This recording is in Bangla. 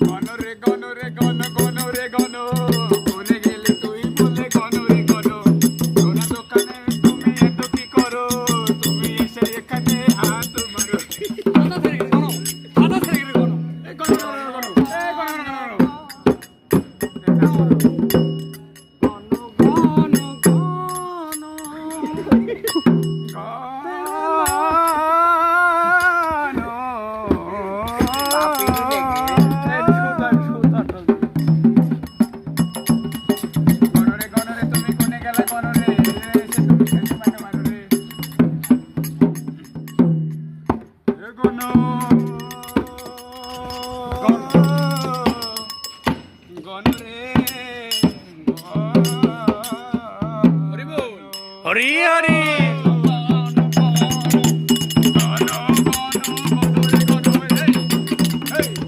গণ রে গণ রে গণ গণ রে গণ কোনে গেলে তুই বলে গণ রে গণ সোনা দোকানে তুমি এত কি করো তুমি এসে এখানে হাত মারো আদা থেকে গণ আদা থেকে গণ এ গণ গণ গণ এ গণ গণ হরি হরি